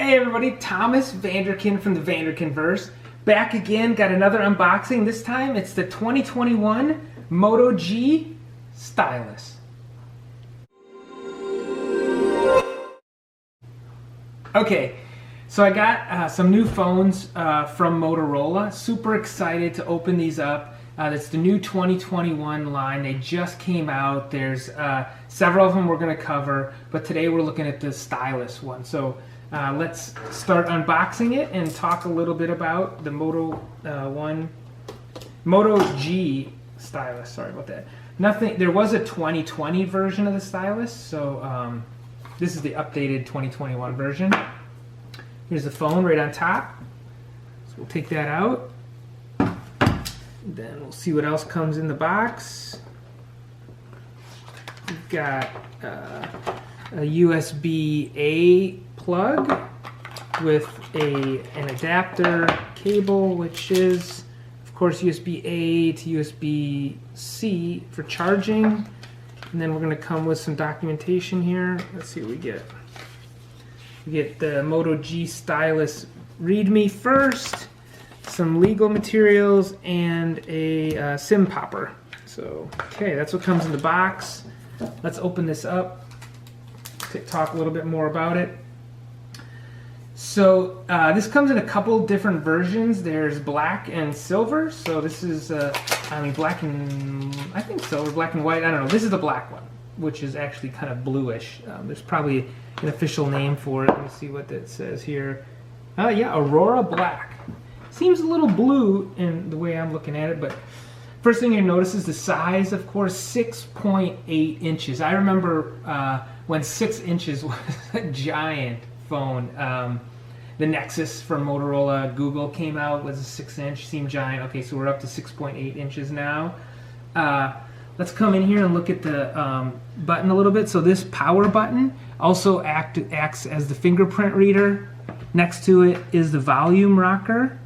Hey everybody, Thomas Vanderkin from the Vanderkinverse. Back again, got another unboxing. This time it's the 2021 Moto G Stylus. Okay, so I got some new phones from Motorola. Super excited to open these up. That's the new 2021 line. They just came out. There's several of them we're going to cover, but today we're looking at the Stylus one. So let's start unboxing it and talk a little bit about the Moto G Stylus. Sorry about that. There was a 2020 version of the Stylus, so this is the updated 2021 version. Here's the phone right on top. So we'll take that out. Then we'll see what else comes in the box. We've got a USB-A plug with an adapter cable, which is, of course, USB-A to USB-C for charging. And then we're going to come with some documentation here. Let's see what we get. We get the Moto G Stylus README first, some legal materials, and a SIM popper. So, okay, that's what comes in the box. Let's open this up, talk a little bit more about it. So this comes in a couple different versions. There's black and silver. So this is, black and, I think silver, black and white. I don't know. This is the black one, which is actually kind of bluish. There's probably an official name for it. Let me see what that says here. Yeah, Aurora Black. Seems a little blue in the way I'm looking at it, but first thing you notice is the size, of course, 6.8 inches. I remember when 6 inches was a giant phone. The Nexus from Motorola, Google came out, was a 6-inch, seemed giant. Okay, so we're up to 6.8 inches now. Let's come in here and look at the button a little bit. So this power button also acts as the fingerprint reader. Next to it is the volume rocker.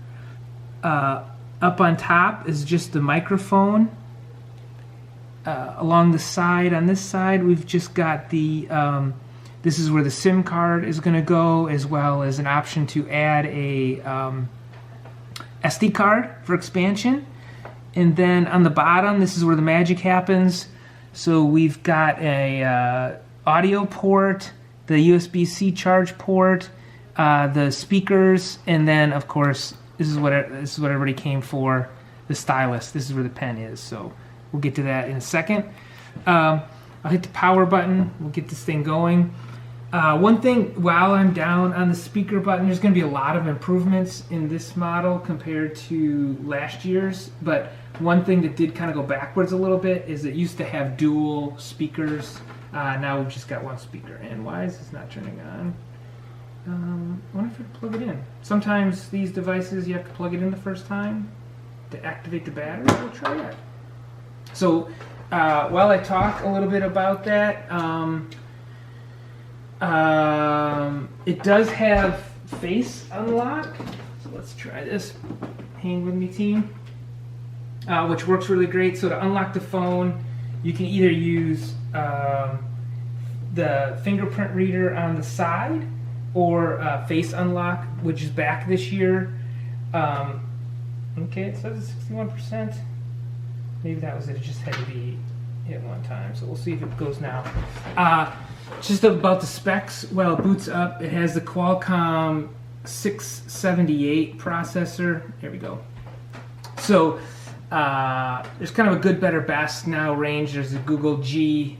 Up on top is just the microphone. Along the side, on this side, we've just got the, this is where the SIM card is going to go, as well as an option to add a SD card for expansion. And then on the bottom, this is where the magic happens. So we've got a audio port, the USB-C charge port, the speakers, and then, of course, this is what everybody came for, the Stylus. This is where the pen is, so we'll get to that in a second. I'll hit the power button. We'll get this thing going. One thing, while I'm down on the speaker button, there's going to be a lot of improvements in this model compared to last year's, but one thing that did kind of go backwards a little bit is it used to have dual speakers. Now we've just got one speaker. And why is this not turning on? I wonder if I can plug it in. Sometimes these devices you have to plug it in the first time to activate the battery. We'll try that. So while I talk a little bit about that, it does have face unlock. So let's try this. Hang with me, team. Which works really great. So to unlock the phone, you can either use the fingerprint reader on the side, or face unlock, which is back this year. Okay, it says it's 61%. Maybe that was it. It just had to be hit one time. So we'll see if it goes now. Just about the specs. Well, it boots up. It has the Qualcomm 678 processor. Here we go. So there's kind of a good, better, best now range. There's the Google G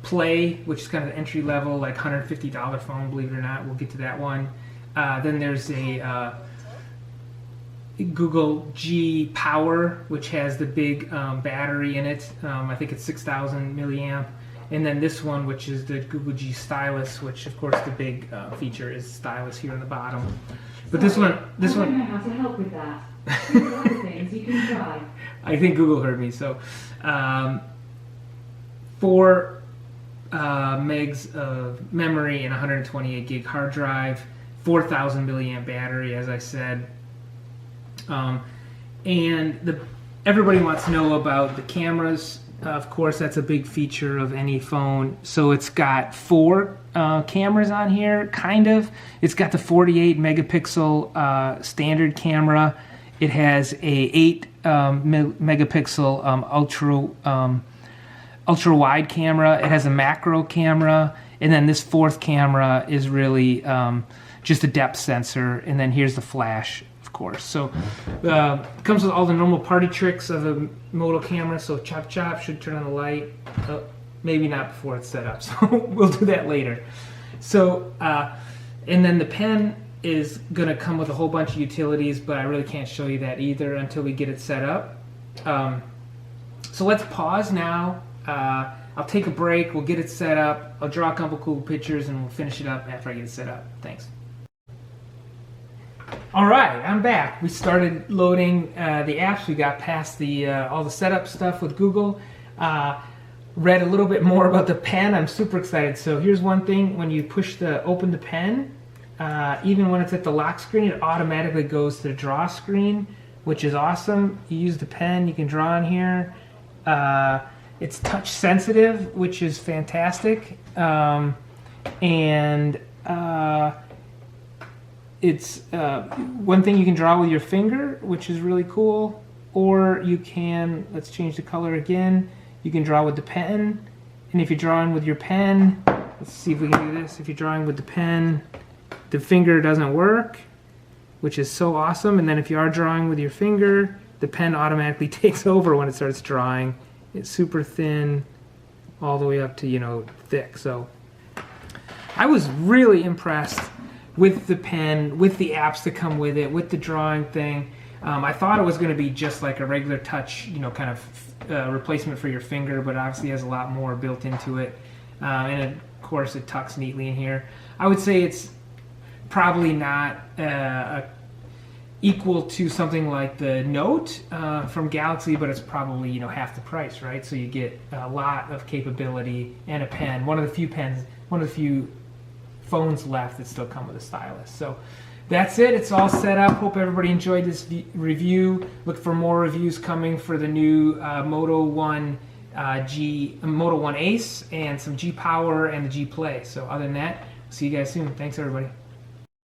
Play, which is kind of the entry level, like $150 phone, believe it or not. We'll get to that one. Then there's a Google G Power, which has the big battery in it. I think it's 6,000 milliamp. And then this one, which is the Google G Stylus, which of course the big feature is stylus here on the bottom. But this one, I don't know how to help with that. Here's other things you can try. I think Google heard me. So 4 megs of memory and 128 gig hard drive, 4,000 milliamp battery, as I said. And everybody wants to know about the cameras. Of course, that's a big feature of any phone. So it's got 4 cameras on here, kind of. It's got the 48 megapixel standard camera. It has a 8 megapixel ultra wide camera. It has a macro camera, and then this 4th camera is really just a depth sensor. And then here's the flash, of course. So it comes with all the normal party tricks of a Moto camera. So chop chop, should turn on the light. Maybe not before it's set up, so we'll do that later. So and then the pen is going to come with a whole bunch of utilities, but I really can't show you that either until we get it set up. So let's pause now. I'll take a break, we'll get it set up, I'll draw a couple cool pictures, and we'll finish it up after I get it set up. Thanks. Alright, I'm back. We started loading the apps. We got past the all the setup stuff with Google. Read a little bit more about the pen. I'm super excited. So here's one thing. When you open the pen, even when it's at the lock screen, it automatically goes to the draw screen, which is awesome. You use the pen, you can draw on here. It's touch sensitive, which is fantastic. It's one thing you can draw with your finger, which is really cool. Or you can, let's change the color again. You can draw with the pen. And if you're drawing with your pen, let's see if we can do this. If you're drawing with the pen, the finger doesn't work, which is so awesome. And then if you are drawing with your finger, the pen automatically takes over when it starts drawing. It's super thin, all the way up to, you know, thick. So I was really impressed with the pen, with the apps that come with it, with the drawing thing. I thought it was going to be just like a regular touch, you know, kind of replacement for your finger, but obviously has a lot more built into it. And of course, it tucks neatly in here. I would say it's probably not equal to something like the Note from Galaxy, but it's probably, you know, half the price, right? So you get a lot of capability and a pen. One of the few phones left that still come with a stylus. So that's it. It's all set up. Hope everybody enjoyed this review. Look for more reviews coming for the new Moto 1 Ace and some G Power and the G Play. So other than that, see you guys soon. Thanks, everybody.